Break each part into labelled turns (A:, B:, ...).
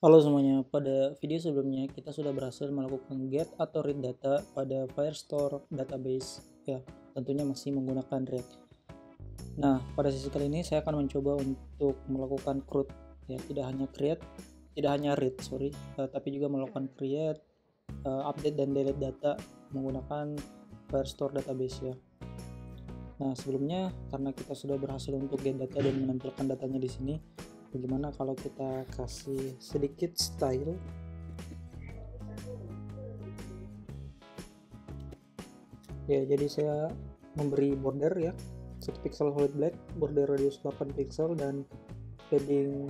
A: Halo semuanya, pada video sebelumnya kita sudah berhasil melakukan get atau read data pada Firestore database, ya tentunya masih menggunakan React. Nah, pada sesi kali ini saya akan mencoba untuk melakukan CRUD, ya tidak hanya read, tapi juga melakukan create, update dan delete data menggunakan Firestore database ya. Nah, sebelumnya karena kita sudah berhasil untuk get data dan menampilkan datanya di sini, bagaimana kalau kita kasih sedikit style. Ya, jadi saya memberi border ya, 1 pixel solid black, border radius 8 pixel, dan padding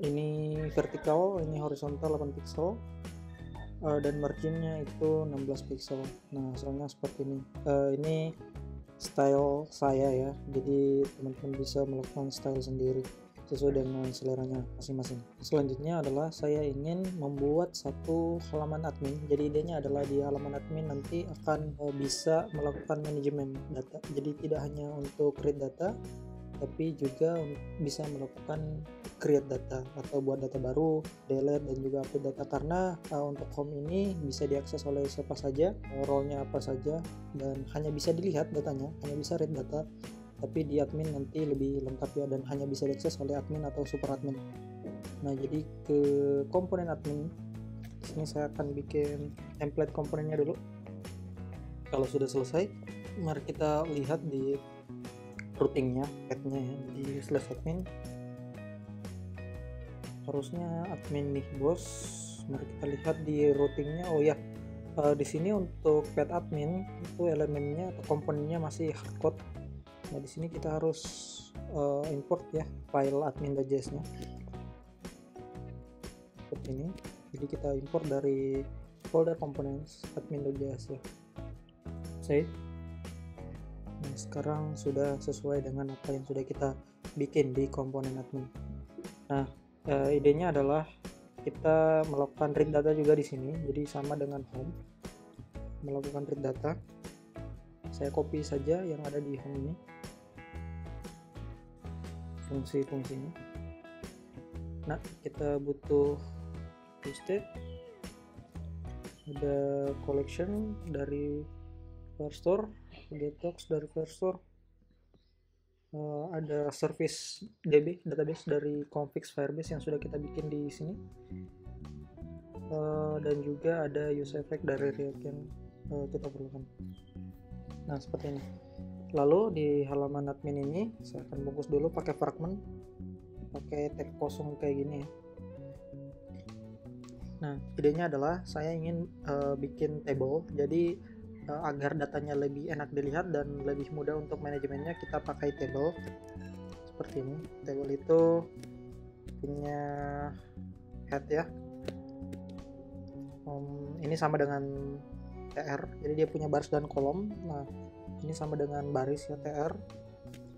A: ini vertikal, ini horizontal 8 pixel, dan marginnya itu 16 pixel. Nah, hasilnya seperti ini. Ini style saya ya, jadi teman-teman bisa melakukan style sendiri sesuai dengan seleranya masing-masing. Selanjutnya adalah saya ingin membuat satu halaman admin. Jadi idenya adalah di halaman admin nanti akan bisa melakukan manajemen data. Jadi tidak hanya untuk create data, tapi juga bisa melakukan create data atau buat data baru, delete, dan juga update data. Karena untuk home ini bisa diakses oleh siapa saja, role-nya apa saja, dan hanya bisa dilihat datanya, hanya bisa read data, tapi di admin nanti lebih lengkap ya, dan hanya bisa diakses oleh admin atau super admin. Nah, jadi ke komponen admin, sini saya akan bikin template komponennya dulu. Kalau sudah selesai, mari kita lihat di routingnya, path-nya ya, di /admin. Harusnya admin nih bos. Mari kita lihat di routingnya. Oh ya, di sini untuk path admin itu elemennya atau komponennya masih hardcode. Nah, di sini kita harus import ya file admin.js nya seperti ini. Jadi kita import dari folder components admin.js ya. Save. Nah, sekarang sudah sesuai dengan apa yang sudah kita bikin di komponen admin. Nah, idenya adalah kita melakukan read data juga di sini. Jadi sama dengan home, melakukan read data. Saya copy saja yang ada di home ini, fungsi-fungsinya. Nah, kita butuh listed, ada collection dari Firestore, detox dari Firestore, ada service DB database dari config Firebase yang sudah kita bikin di sini, dan juga ada use effect dari React yang kita perlukan. Nah, seperti ini. Lalu di halaman admin ini saya akan bungkus dulu pakai fragment, pakai tag kosong kayak gini ya. Nah, idenya adalah saya ingin bikin table, jadi agar datanya lebih enak dilihat dan lebih mudah untuk manajemennya, kita pakai table seperti ini. Table itu punya head ya, ini sama dengan tr, jadi dia punya baris dan kolom. Nah, ini sama dengan baris ya, tr.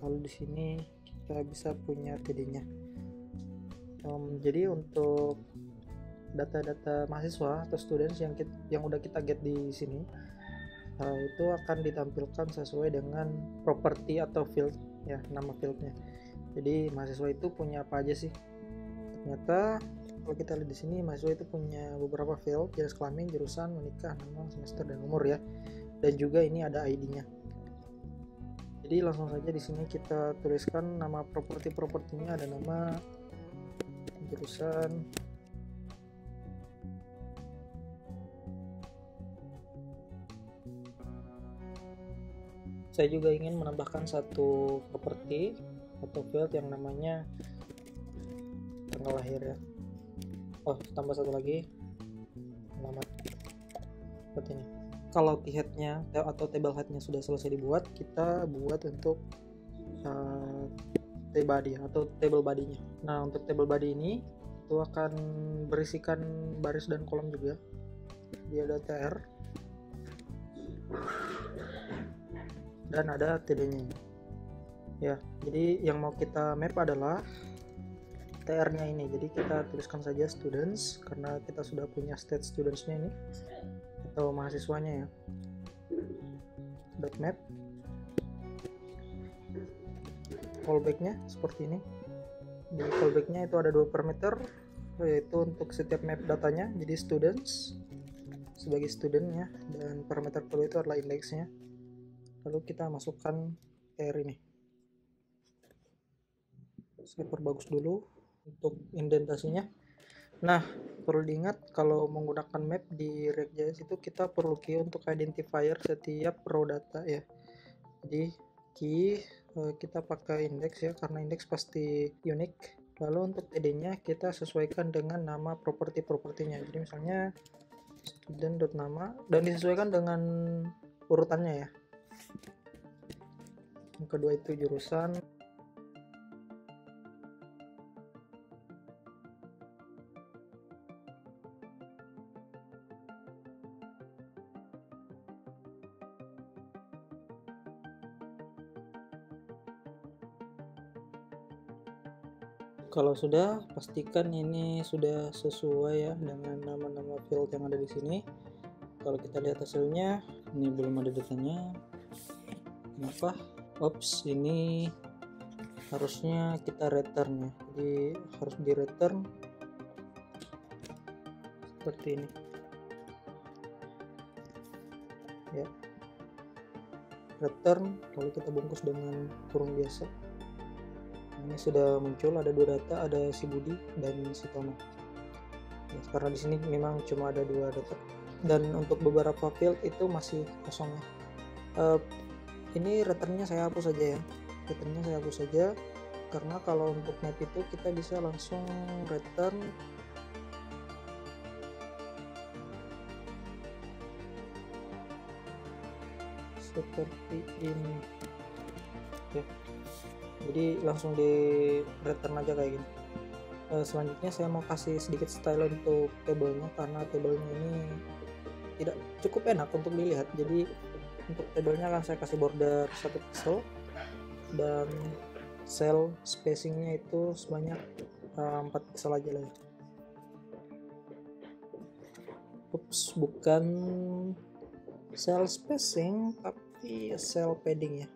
A: Lalu di sini kita bisa punya td-nya. Jadi untuk data-data mahasiswa atau students yang udah kita get di sini, itu akan ditampilkan sesuai dengan property atau field ya, nama fieldnya. Jadi mahasiswa itu punya apa aja sih? Ternyata kalau kita lihat di sini, mahasiswa itu punya beberapa field: jenis kelamin, jurusan, menikah, nama, semester, dan umur ya. Dan juga ini ada ID-nya. Jadi langsung saja di sini kita tuliskan nama properti-propertinya, ada nama, jurusan, saya juga ingin menambahkan satu properti atau field yang namanya tanggal lahir ya. Oh, tambah satu lagi, alamat, seperti ini. Kalau headnya atau table headnya sudah selesai dibuat, kita buat untuk body atau table body-nya. Nah, untuk table body ini itu akan berisikan baris dan kolom juga. Dia ada tr dan ada td-nya ya. Jadi yang mau kita map adalah tr-nya ini. Jadi kita tuliskan saja students karena kita sudah punya state students-nya ini atau mahasiswanya ya. .map, callback-nya seperti ini. Di callback-nya itu ada 2 parameter, yaitu untuk setiap map datanya. Jadi students sebagai student ya, dan parameter kedua itu adalah indeksnya. Lalu kita masukkan pair ini. Saya perbagus dulu untuk indentasinya. Nah, perlu diingat kalau menggunakan map di React.js itu kita perlu key untuk identifier setiap row data ya. Jadi key kita pakai index ya, karena index pasti unik. Lalu untuk td-nya kita sesuaikan dengan nama properti-propertinya. Jadi misalnya student.nama, dan disesuaikan dengan urutannya ya. Yang kedua itu jurusan. Kalau sudah, pastikan ini sudah sesuai ya dengan nama-nama field yang ada di sini. Kalau kita lihat hasilnya, ini belum ada datanya. Kenapa? Ops, ini harusnya kita return ya. Jadi harus di return seperti ini. Ya. Return, lalu kita bungkus dengan kurung biasa. Ini sudah muncul, ada dua data, ada si Budi dan si Tono ya, karena di sini memang cuma ada dua data, dan untuk beberapa field itu masih kosong ya. Ini returnnya saya hapus saja ya, karena kalau untuk map itu kita bisa langsung return seperti ini ya. Jadi langsung di return aja kayak gini. Selanjutnya saya mau kasih sedikit style untuk tabelnya, karena tabelnya ini tidak cukup enak untuk dilihat. Jadi untuk tabelnya akan saya kasih border 1 pixel dan cell spacingnya itu sebanyak 4 pixel aja lah ya. Ups, bukan cell spacing tapi cell padding ya.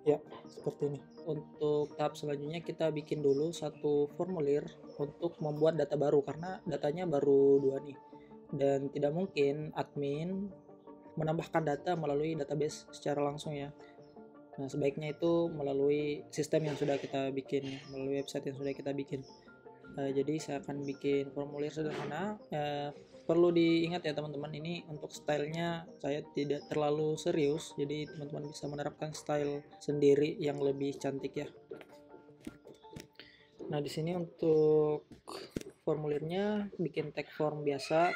A: Ya, seperti ini. Untuk tahap selanjutnya kita bikin dulu satu formulir untuk membuat data baru, karena datanya baru 2 nih. Dan tidak mungkin admin menambahkan data melalui database secara langsung ya. Nah, sebaiknya itu melalui sistem yang sudah kita bikin, melalui website yang sudah kita bikin. Jadi saya akan bikin formulir sederhana. Perlu diingat ya teman-teman, ini untuk stylenya saya tidak terlalu serius, jadi teman-teman bisa menerapkan style sendiri yang lebih cantik ya. Nah, di sini untuk formulirnya bikin tag form biasa,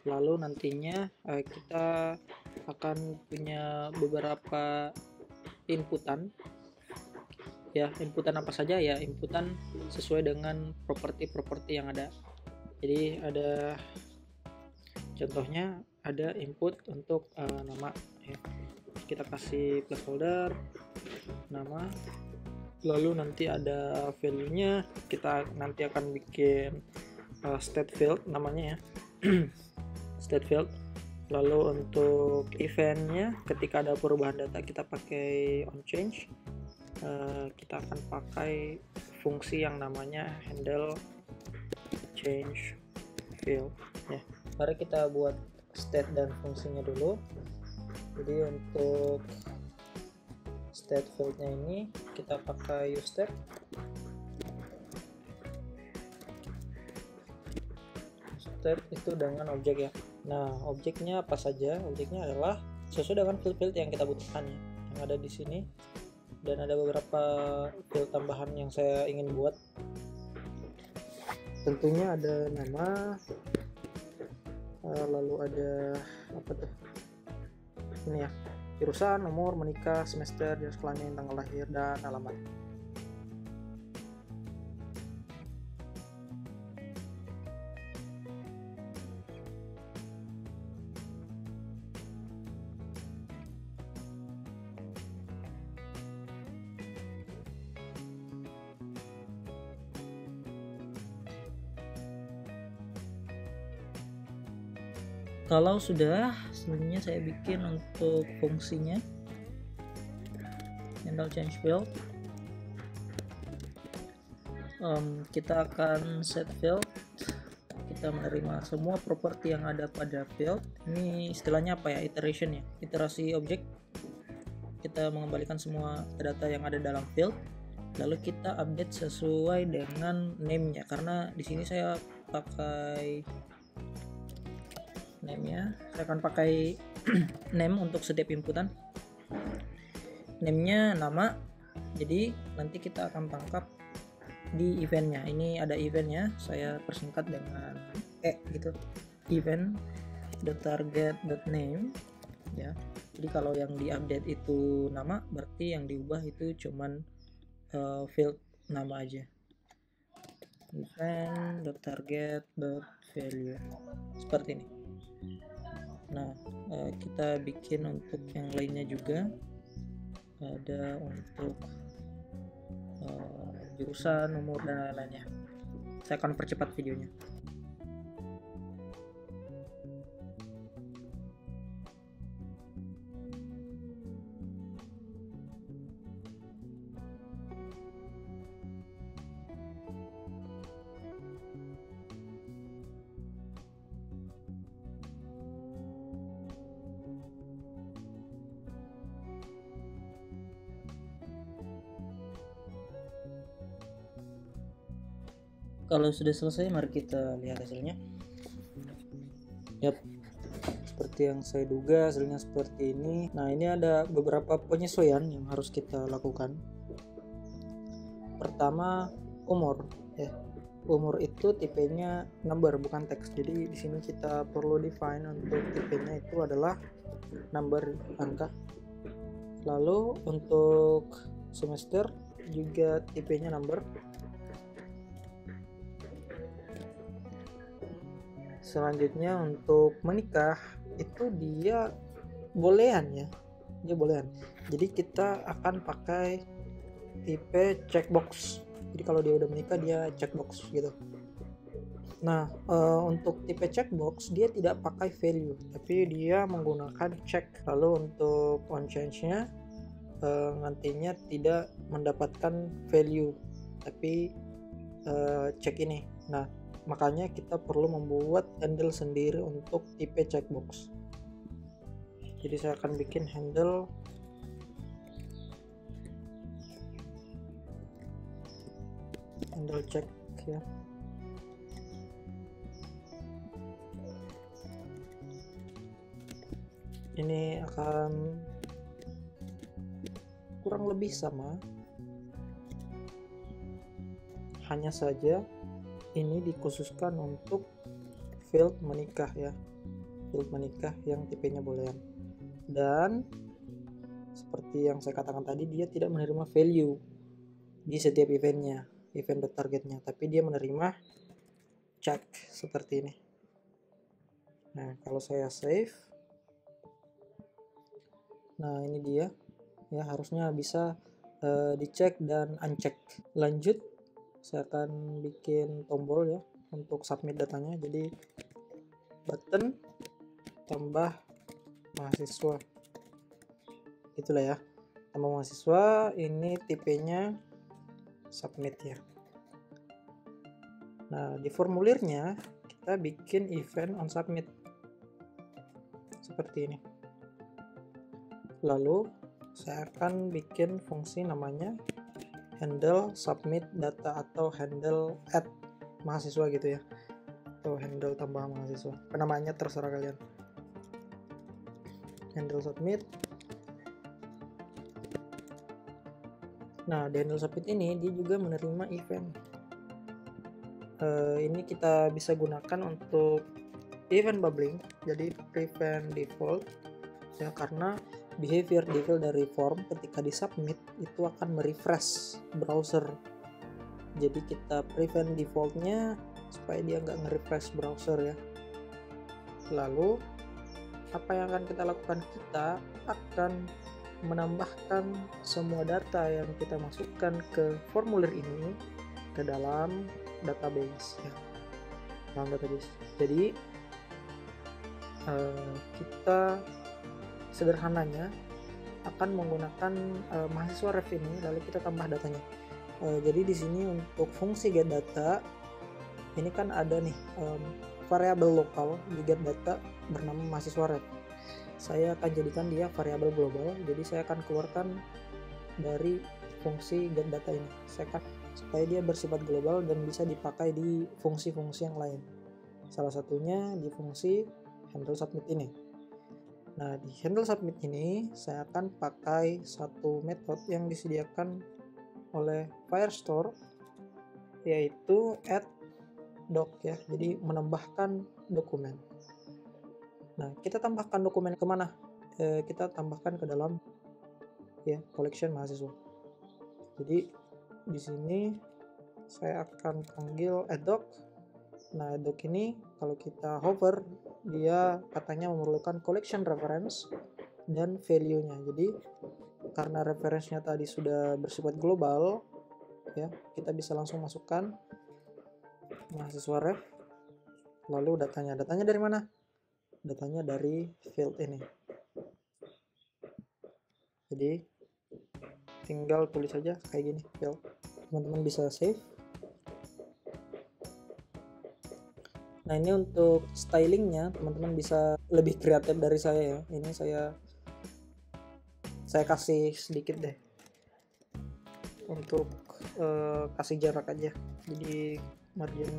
A: lalu nantinya kita akan punya beberapa inputan ya. Inputan apa saja ya? Inputan sesuai dengan properti-properti yang ada. Jadi ada contohnya, ada input untuk nama ya. Kita kasih placeholder nama, lalu nanti ada value nya, kita nanti akan bikin state field namanya ya. State field. Lalu untuk eventnya, ketika ada perubahan data kita pakai onChange. Kita akan pakai fungsi yang namanya handle change field ya. Mari kita buat state dan fungsinya dulu. Jadi untuk state fieldnya ini kita pakai useStep. Step itu dengan objek ya. Nah, objeknya apa saja? Objeknya adalah sesuai dengan field-field yang kita butuhkan ya, yang ada di sini. Dan ada beberapa field tambahan yang saya ingin buat. Tentunya ada nama, lalu ada apa tuh, ini ya, jurusan, nomor, menikah, semester, jenis kelamin, tanggal lahir, dan alamat. Kalau sudah, selanjutnya saya bikin untuk fungsinya handle change field. kita akan set field. Kita menerima semua properti yang ada pada field. Ini istilahnya apa ya, iteration ya, iterasi objek. Kita mengembalikan semua data yang ada dalam field, lalu kita update sesuai dengan name-nya. Karena di sini saya pakai name-nya, saya akan pakai name untuk setiap inputan. Name-nya nama, jadi nanti kita akan tangkap di eventnya. Ini ada eventnya, saya persingkat dengan gitu, event.target.name ya. Jadi kalau yang diupdate itu nama, berarti yang diubah itu cuman field nama aja. Event.target.value seperti ini. Nah, kita bikin untuk yang lainnya juga, ada untuk jurusan, umur, dan lain-lainnya. Saya akan percepat videonya. Kalau sudah selesai, mari kita lihat hasilnya. Yap, seperti yang saya duga, hasilnya seperti ini. Nah, ini ada beberapa penyesuaian yang harus kita lakukan. Pertama, umur ya. Umur itu tipenya number, bukan teks. Jadi di sini kita perlu define untuk tipenya itu adalah number, angka. Lalu untuk semester juga tipenya number. Selanjutnya untuk menikah itu dia bolehan ya, dia bolehan. Jadi kita akan pakai tipe checkbox. Jadi kalau dia udah menikah dia checkbox gitu. Nah, untuk tipe checkbox dia tidak pakai value, tapi dia menggunakan check. Lalu untuk on change-nya nantinya tidak mendapatkan value, tapi check ini. Nah, makanya kita perlu membuat handle sendiri untuk tipe checkbox. Jadi saya akan bikin handle check ya. Ini akan kurang lebih sama, hanya saja ini dikhususkan untuk field menikah ya, field menikah yang tipenya boolean. Dan seperti yang saya katakan tadi, dia tidak menerima value di setiap eventnya, event targetnya, tapi dia menerima check seperti ini. Nah, kalau saya save, nah ini dia ya, harusnya bisa dicek dan uncheck. Lanjut, saya akan bikin tombol ya untuk submit datanya. Jadi button tambah mahasiswa, itulah ya, tambah mahasiswa. Ini tipenya submit ya. Nah, di formulirnya kita bikin event on submit seperti ini. Lalu saya akan bikin fungsi namanya handle submit data atau handle add mahasiswa gitu ya, atau handle tambah mahasiswa, namanya terserah kalian. Handle submit. Nah, di handle submit ini dia juga menerima event. Ini kita bisa gunakan untuk event bubbling, jadi prevent default ya, karena behavior default dari form ketika disubmit itu akan merefresh browser. Jadi kita prevent defaultnya supaya dia nggak nge-refresh browser ya. Lalu apa yang akan kita lakukan? Kita akan menambahkan semua data yang kita masukkan ke formulir ini ke dalam database ya, dalam database. Jadi kita sederhananya akan menggunakan mahasiswa ref ini, lalu kita tambah datanya. Jadi di sini untuk fungsi get data ini kan ada nih variabel lokal di get data bernama mahasiswa ref. Saya akan jadikan dia variabel global, jadi saya akan keluarkan dari fungsi get data ini supaya dia bersifat global dan bisa dipakai di fungsi-fungsi yang lain. Salah satunya di fungsi handle submit ini. Nah, di handle submit ini saya akan pakai satu metode yang disediakan oleh Firestore, yaitu add doc ya, jadi menambahkan dokumen. Nah, kita tambahkan dokumen kemana? Kita tambahkan ke dalam ya collection mahasiswa. Jadi di sini saya akan panggil add doc. Nah, doc ini kalau kita hover, dia katanya memerlukan collection reference dan value-nya. Jadi karena reference-nya tadi sudah bersifat global ya, kita bisa langsung masukkan mahasiswa ref, lalu datanya dari mana? Datanya dari field ini. Jadi tinggal tulis saja kayak gini field. Teman-teman bisa save. Nah, ini untuk stylingnya teman-teman bisa lebih kreatif dari saya ya. Ini saya kasih sedikit deh untuk kasih jarak aja. Jadi margin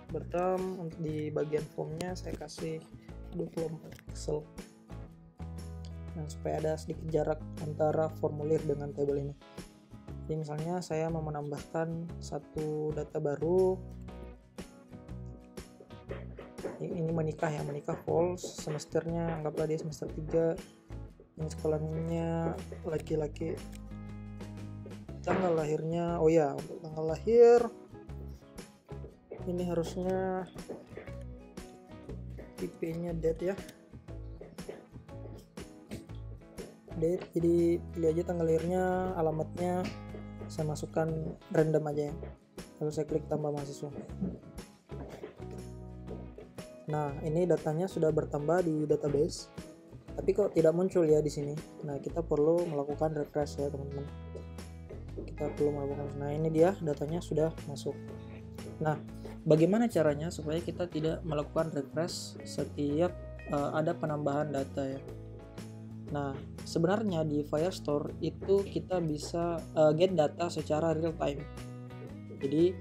A: bertam, untuk di bagian formnya saya kasih 24 pixel. Nah, supaya ada sedikit jarak antara formulir dengan tabel ini. Jadi misalnya saya mau menambahkan satu data baru, ini menikah false, semesternya anggaplah dia semester 3, ini sekolahnya laki-laki, tanggal lahirnya, oh ya, untuk tanggal lahir ini harusnya IP-nya date ya, date, jadi pilih aja tanggal lahirnya, alamatnya saya masukkan random aja ya, lalu saya klik tambah mahasiswa. Nah, ini datanya sudah bertambah di database, tapi kok tidak muncul ya di sini. Nah, kita perlu melakukan refresh ya teman-teman. Nah, ini dia datanya sudah masuk. Nah, bagaimana caranya supaya kita tidak melakukan refresh setiap ada penambahan data ya? Nah, sebenarnya di Firestore itu kita bisa get data secara real time. Jadi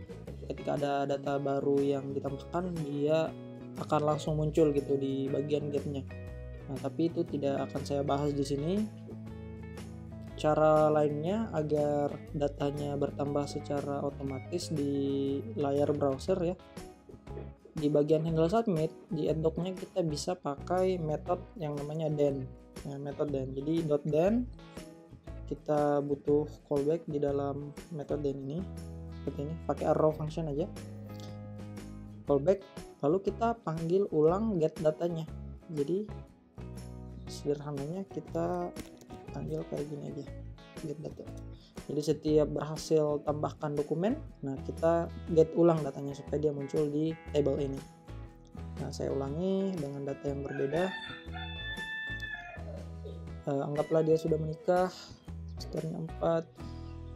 A: ketika ada data baru yang ditambahkan, dia akan langsung muncul gitu di bagian get-nya. Nah, tapi itu tidak akan saya bahas di sini. Cara lainnya agar datanya bertambah secara otomatis di layar browser ya, di bagian handle submit, di add doc-nya kita bisa pakai metode yang namanya den. Nah, metode den. Jadi .den kita butuh callback di dalam metode den ini seperti ini, pakai arrow function aja, callback, lalu kita panggil ulang get datanya. Jadi sederhananya kita panggil kayak gini aja, get data. Jadi setiap berhasil tambahkan dokumen, nah kita get ulang datanya supaya dia muncul di table ini. Nah, saya ulangi dengan data yang berbeda. Anggaplah dia sudah menikah, semesternya 4,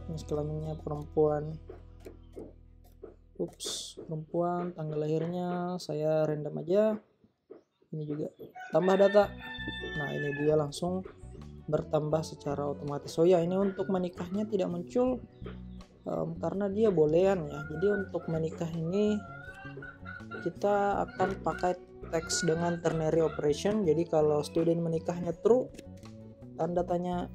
A: jenis kelaminnya perempuan. Perempuan, tanggal lahirnya saya random aja. Ini juga tambah data. Nah, ini dia langsung bertambah secara otomatis. Oh ya, ini untuk menikahnya tidak muncul karena dia boolean ya. Jadi untuk menikah ini kita akan pakai teks dengan ternary operation. Jadi kalau student menikahnya true, tanda tanya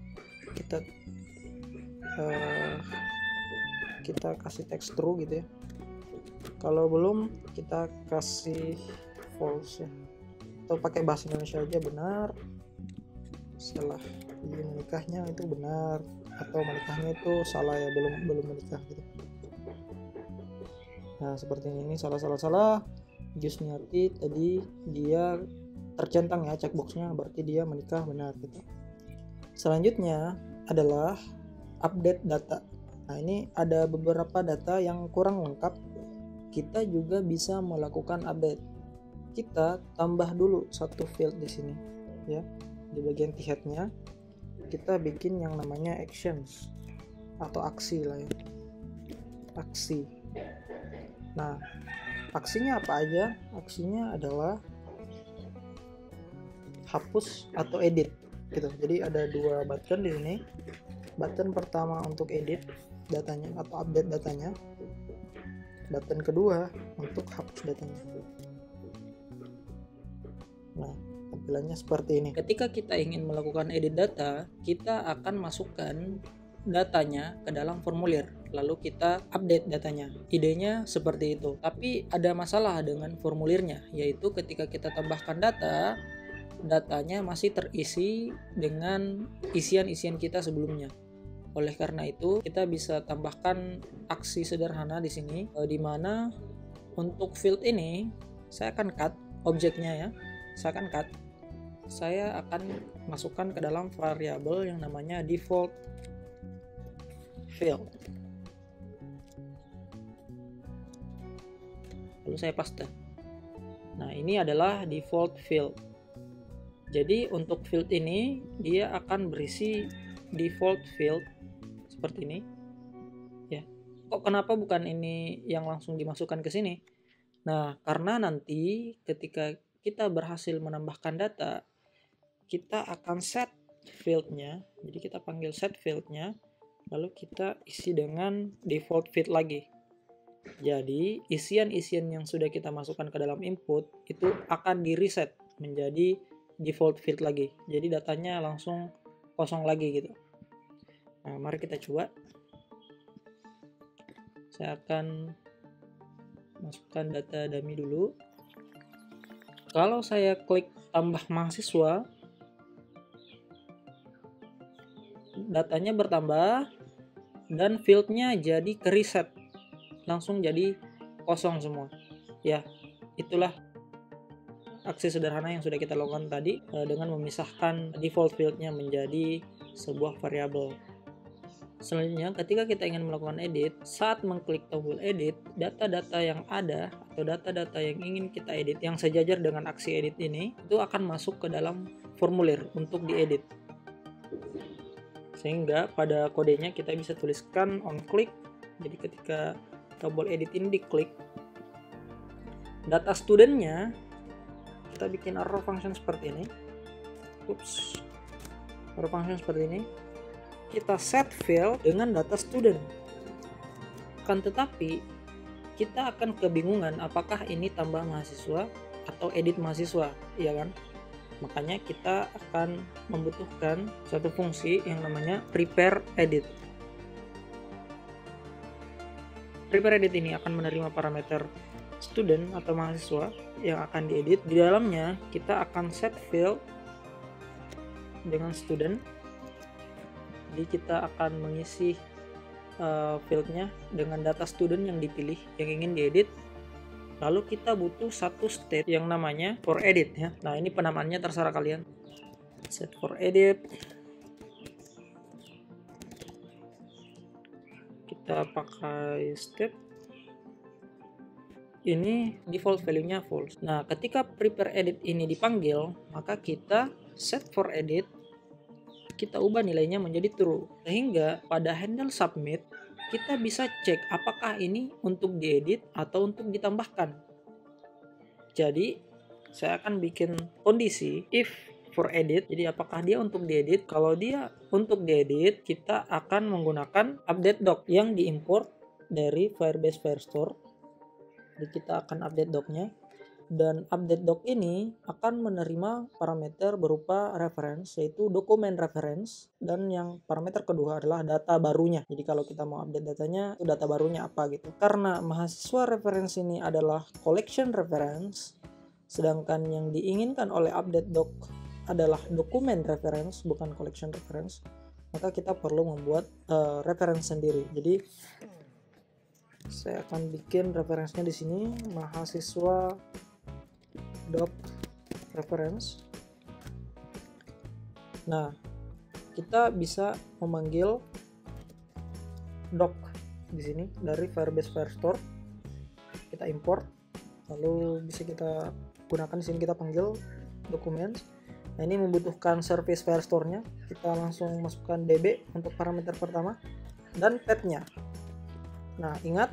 A: kita kasih teks true gitu ya. Kalau belum, kita kasih false ya, atau pakai bahasa Indonesia aja, benar setelah menikahnya itu benar, atau menikahnya itu salah ya, belum menikah gitu. Nah, seperti ini salah Jusniati tadi dia tercentang ya checkboxnya, berarti dia menikah benar gitu. Selanjutnya adalah update data. Nah, ini ada beberapa data yang kurang lengkap, kita juga bisa melakukan update. Kita tambah dulu satu field di sini ya, di bagian head-nya kita bikin yang namanya actions. atau aksi lah ya, aksi. Nah, aksinya apa aja? Aksinya adalah hapus atau edit gitu. Jadi ada dua button di sini. Button pertama untuk edit datanya atau update datanya. Button kedua untuk hapus datanya. Nah, tampilannya seperti ini. Ketika kita ingin melakukan edit data, kita akan masukkan datanya ke dalam formulir, lalu kita update datanya. Idenya seperti itu. Tapi ada masalah dengan formulirnya, yaitu ketika kita tambahkan data, datanya masih terisi dengan isian-isian kita sebelumnya. Oleh karena itu, kita bisa tambahkan aksi sederhana di sini, di mana untuk field ini saya akan cut objeknya ya. Saya akan masukkan ke dalam variabel yang namanya default field. Lalu saya paste. Nah, ini adalah default field. Jadi untuk field ini dia akan berisi default field seperti ini. Ya. Kok kenapa bukan ini yang langsung dimasukkan ke sini? Nah, karena nanti ketika kita berhasil menambahkan data, kita akan set fieldnya. Jadi kita panggil set fieldnya, lalu kita isi dengan default field lagi. Jadi isian-isian yang sudah kita masukkan ke dalam input itu akan di reset menjadi default field lagi. Jadi datanya langsung kosong lagi gitu. Nah, mari kita coba. Saya akan masukkan data dummy dulu. Kalau saya klik tambah mahasiswa, datanya bertambah dan fieldnya jadi ke reset, langsung jadi kosong semua. Ya, itulah aksi sederhana yang sudah kita lakukan tadi dengan memisahkan default fieldnya menjadi sebuah variabel. Selanjutnya, ketika kita ingin melakukan edit, saat mengklik tombol edit, data-data yang ada atau data-data yang ingin kita edit yang sejajar dengan aksi edit ini itu akan masuk ke dalam formulir untuk diedit. Sehingga pada kodenya kita bisa tuliskan on click. Jadi ketika tombol edit ini diklik, data studentnya kita bikin arrow function seperti ini. Arrow function seperti ini. Kita set field dengan data student. Kan tetapi kita akan kebingungan apakah ini tambah mahasiswa atau edit mahasiswa, ya kan? Makanya kita akan membutuhkan satu fungsi yang namanya prepare edit. Prepare edit ini akan menerima parameter student atau mahasiswa yang akan diedit. Di dalamnya kita akan set field dengan student. Jadi kita akan mengisi fieldnya dengan data student yang dipilih, yang ingin diedit. Lalu kita butuh satu state yang namanya for edit ya. Nah, ini penamaannya terserah kalian. Set for edit. Kita pakai state. Ini default value-nya false. Nah, ketika prepare edit ini dipanggil, maka kita set for edit, kita ubah nilainya menjadi true. Sehingga pada handle submit, kita bisa cek apakah ini untuk diedit atau untuk ditambahkan. Jadi, saya akan bikin kondisi if for edit. Jadi, apakah dia untuk diedit? Kalau dia untuk diedit, kita akan menggunakan update doc yang diimport dari Firebase Firestore. Jadi, kita akan update docnya. Dan update doc ini akan menerima parameter berupa reference, yaitu dokumen reference, dan yang parameter kedua adalah data barunya. Jadi kalau kita mau update datanya, itu data barunya apa gitu. Karena mahasiswa reference ini adalah collection reference, sedangkan yang diinginkan oleh update doc adalah dokumen reference, bukan collection reference, maka kita perlu membuat reference sendiri. Jadi saya akan bikin referensinya di sini, mahasiswa doc reference. Nah, kita bisa memanggil doc di sini dari Firebase Firestore. Kita import, lalu bisa kita gunakan di sini, kita panggil documents. Nah, ini membutuhkan service Firestore-nya. Kita langsung masukkan db untuk parameter pertama. dan path-nya. Nah, ingat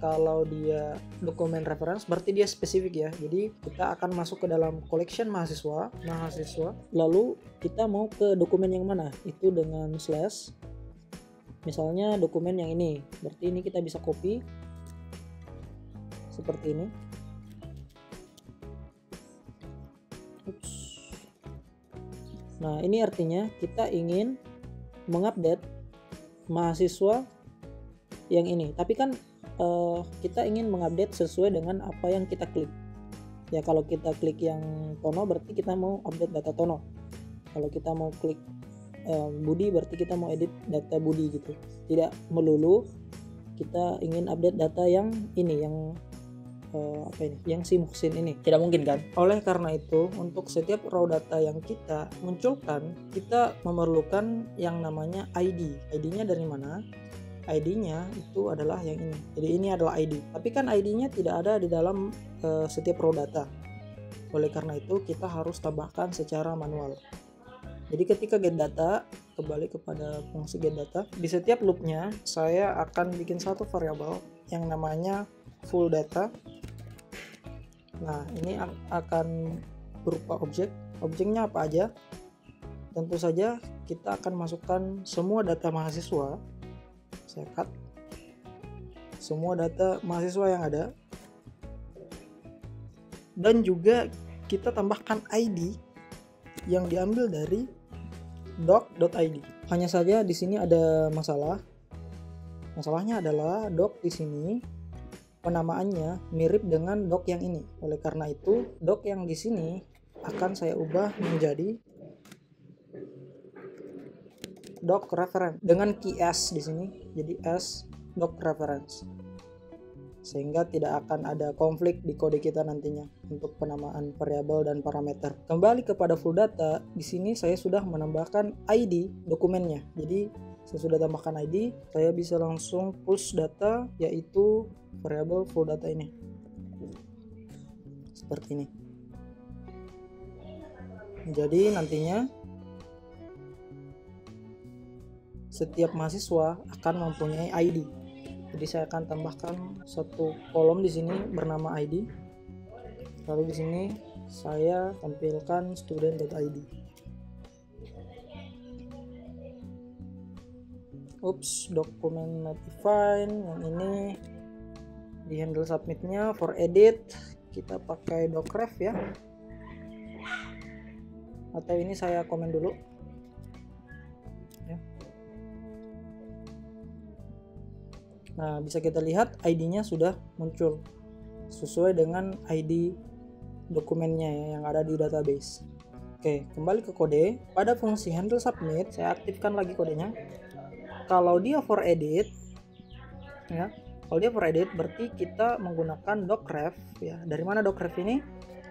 A: kalau dia dokumen reference berarti dia spesifik ya. Jadi kita akan masuk ke dalam collection mahasiswa, lalu kita mau ke dokumen yang mana? Itu dengan slash. Misalnya dokumen yang ini. Berarti ini kita bisa copy seperti ini. Oops. Nah, ini artinya kita ingin mengupdate mahasiswa yang ini. Tapi kan kita ingin mengupdate sesuai dengan apa yang kita klik. Ya, kalau kita klik yang Tono berarti kita mau update data Tono. Kalau kita mau klik Budi berarti kita mau edit data Budi gitu. Tidak melulu kita ingin update data yang ini, yang yang si Muhsin ini. Tidak mungkin kan? Oleh karena itu, untuk setiap raw data yang kita munculkan, kita memerlukan yang namanya ID. ID-nya dari mana? ID-nya itu adalah yang ini. Jadi ini adalah ID. Tapi kan ID-nya tidak ada di dalam setiap raw data. Oleh karena itu kita harus tambahkan secara manual. Jadi ketika get data, kembali kepada fungsi get data, di setiap loopnya saya akan bikin satu variabel yang namanya full data. Nah, ini akan berupa objek. Objeknya apa aja? Tentu saja kita akan masukkan semua data mahasiswa. Saya cut semua data mahasiswa yang ada, dan juga kita tambahkan ID yang diambil dari doc.id. Hanya saja di sini ada masalah. Masalahnya adalah doc di sini penamaannya mirip dengan doc yang ini. Oleh karena itu, doc yang di sini akan saya ubah menjadi doc reference dengan key S di sini, jadi S doc reference, sehingga tidak akan ada konflik di kode kita nantinya untuk penamaan variabel dan parameter. Kembali kepada full data, di sini saya sudah menambahkan ID dokumennya. Jadi saya sudah tambahkan ID, saya bisa langsung push data, yaitu variabel full data ini. Seperti ini. Jadi nantinya setiap mahasiswa akan mempunyai ID. Jadi saya akan tambahkan satu kolom di sini bernama ID. Lalu di sini saya tampilkan student.id. Oops, dokumen not defined. Yang ini di handle submitnya for edit kita pakai docref ya. Atau ini saya komen dulu. Nah, bisa kita lihat ID-nya sudah muncul sesuai dengan ID dokumennya ya, yang ada di database. Oke, kembali ke kode. Pada fungsi handle submit, saya aktifkan lagi kodenya. Kalau dia for edit, ya, kalau dia for edit berarti kita menggunakan docref ya. Dari mana docref ini?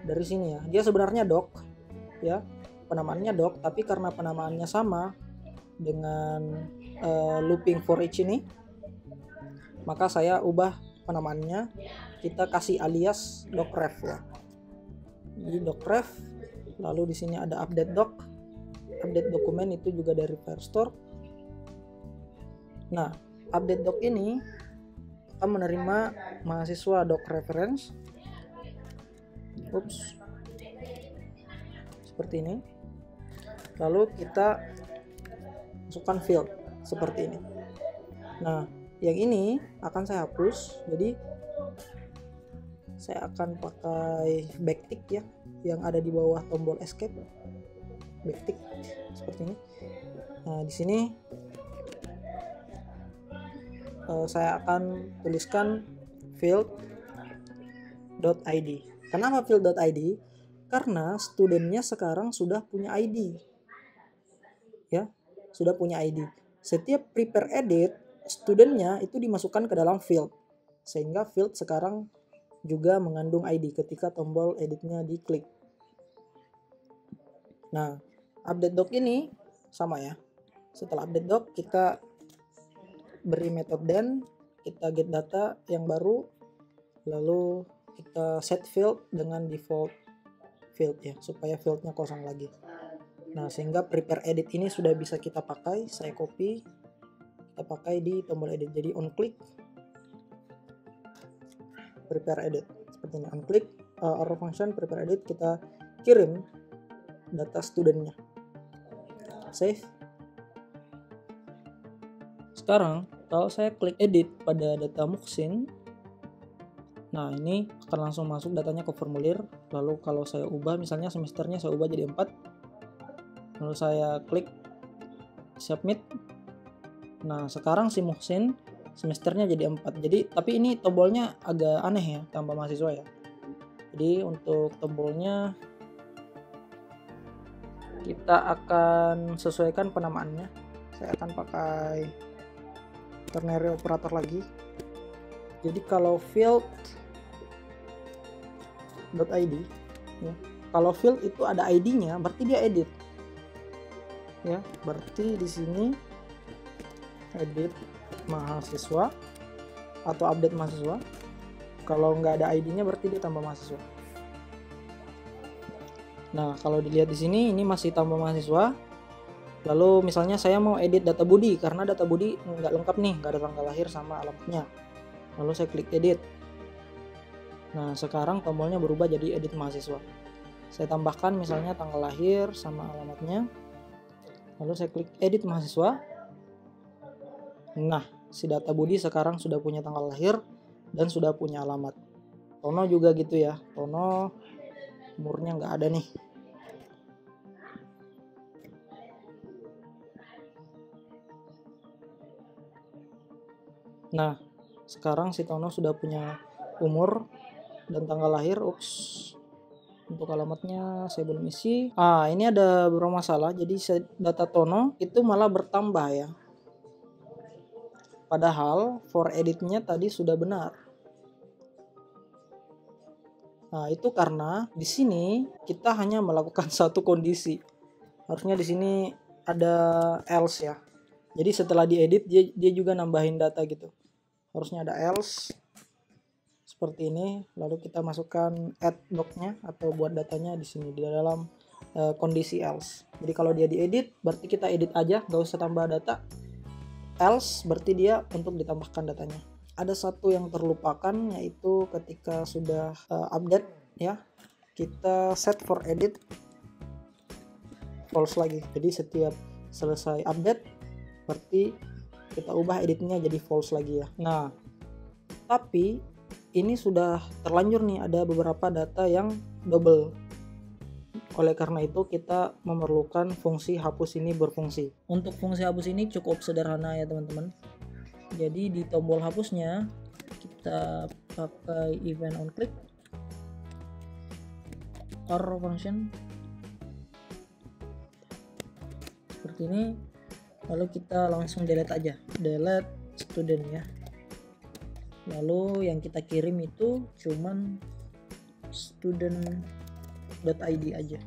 A: Dari sini ya. Dia sebenarnya doc, ya, penamaannya doc, tapi karena penamaannya sama dengan looping for each ini, maka saya ubah penamaannya, kita kasih alias docref ya. Jadi docref, lalu di sini ada update doc, update dokumen itu juga dari Firestore. Nah, update doc ini akan menerima mahasiswa doc reference. Oops. Seperti ini. Lalu kita masukkan field seperti ini. Nah, yang ini akan saya hapus, jadi saya akan pakai backtick ya, yang ada di bawah tombol escape. Backtick seperti ini. Nah, di sini saya akan tuliskan field.id. Kenapa field.id? Karena studentnya sekarang sudah punya ID. Ya, sudah punya ID. Setiap prepare edit, studentnya itu dimasukkan ke dalam field, sehingga field sekarang juga mengandung ID ketika tombol editnya diklik. Nah, update doc ini sama ya. Setelah update doc, kita beri method then, kita get data yang baru, lalu kita set field dengan default field ya, supaya fieldnya kosong lagi. Nah, sehingga prepare edit ini sudah bisa kita pakai. Saya copy, kita pakai di tombol edit. Jadi on click, prepare edit, seperti ini. On click, arrow function, prepare edit, kita kirim data studentnya. Save. Sekarang kalau saya klik edit pada data Muhsin, nah ini akan langsung masuk datanya ke formulir. Lalu kalau saya ubah, misalnya semesternya saya ubah jadi 4, lalu saya klik submit. Nah sekarang si Muhsin semesternya jadi 4. Jadi tapi ini tombolnya agak aneh ya, tambah mahasiswa ya. Jadi untuk tombolnya kita akan sesuaikan penamaannya. Saya akan pakai ternary operator lagi. Jadi kalau field .id ya, kalau field itu ada ID-nya berarti dia edit ya, berarti di sini edit mahasiswa atau update mahasiswa. Kalau nggak ada ID-nya berarti dia tambah mahasiswa. Nah kalau dilihat di sini ini masih tambah mahasiswa. Lalu misalnya saya mau edit data budi karena data budi nggak lengkap nih, nggak ada tanggal lahir sama alamatnya. Lalu saya klik edit. Nah sekarang tombolnya berubah jadi edit mahasiswa. Saya tambahkan misalnya tanggal lahir sama alamatnya. Lalu saya klik edit mahasiswa. Nah si data budi sekarang sudah punya tanggal lahir dan sudah punya alamat. Tono juga gitu ya, Tono umurnya nggak ada nih. Nah sekarang si Tono sudah punya umur dan tanggal lahir. Untuk alamatnya saya belum isi. Ini ada beberapa masalah. Jadi data Tono itu malah bertambah ya, padahal for editnya tadi sudah benar. Nah itu karena di sini kita hanya melakukan satu kondisi. Harusnya di sini ada else ya. Jadi setelah diedit dia juga nambahin data gitu. Harusnya ada else seperti ini. Lalu kita masukkan add doc-nya atau buat datanya di sini di dalam kondisi else. Jadi kalau dia diedit berarti kita edit aja, nggak usah tambah data. Else berarti dia untuk ditambahkan datanya. Ada satu yang terlupakan, yaitu ketika sudah update ya, kita set for edit false lagi. Jadi setiap selesai update berarti kita ubah editnya jadi false lagi ya. Nah tapi ini sudah terlanjur nih, ada beberapa data yang double. Oleh karena itu kita memerlukan fungsi hapus ini berfungsi. Untuk fungsi hapus ini cukup sederhana ya teman-teman. Jadi di tombol hapusnya kita pakai event on click, arrow function seperti ini. Lalu kita langsung delete aja, delete student ya. Lalu yang kita kirim itu cuman student.id aja.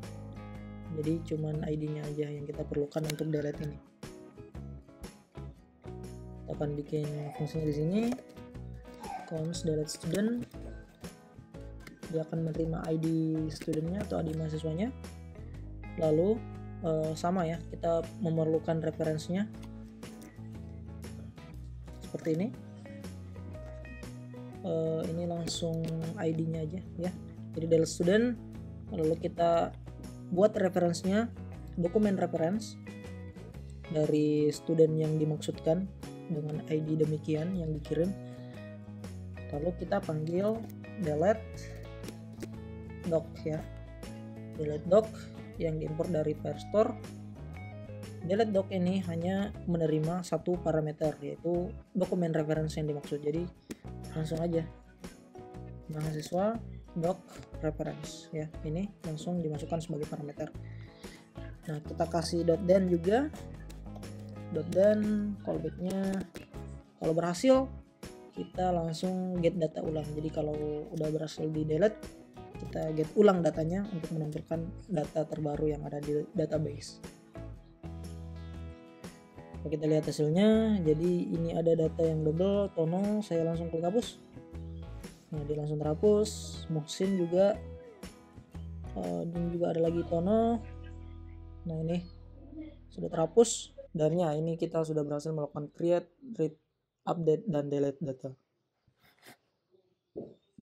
A: Jadi cuman ID-nya aja yang kita perlukan untuk delete ini. Kita akan bikin fungsinya di sini, const delete student. Dia akan menerima ID studentnya atau ID mahasiswanya. Lalu sama ya, kita memerlukan referensinya seperti ini. Ini langsung ID-nya aja ya. Jadi delete student, lalu kita buat referensinya, dokumen reference dari student yang dimaksudkan dengan ID demikian yang dikirim. Lalu kita panggil delete doc ya, delete doc yang diimport dari Firestore. Delete doc ini hanya menerima satu parameter, yaitu dokumen reference yang dimaksud. Jadi langsung aja mahasiswa doc reference ya, ini langsung dimasukkan sebagai parameter. Nah kita kasih .den juga, .den callbacknya kalau berhasil kita langsung get data ulang. Jadi kalau udah berhasil di delete, kita get ulang datanya untuk menampilkan data terbaru yang ada di database. Kita lihat hasilnya. Jadi ini ada data yang double, Tono, saya langsung klik hapus. Nah dia langsung terhapus. Muhsin juga, dan juga ada lagi Tono. Nah ini sudah terhapus Dan ya, ini kita sudah berhasil melakukan create, read, update, dan delete data.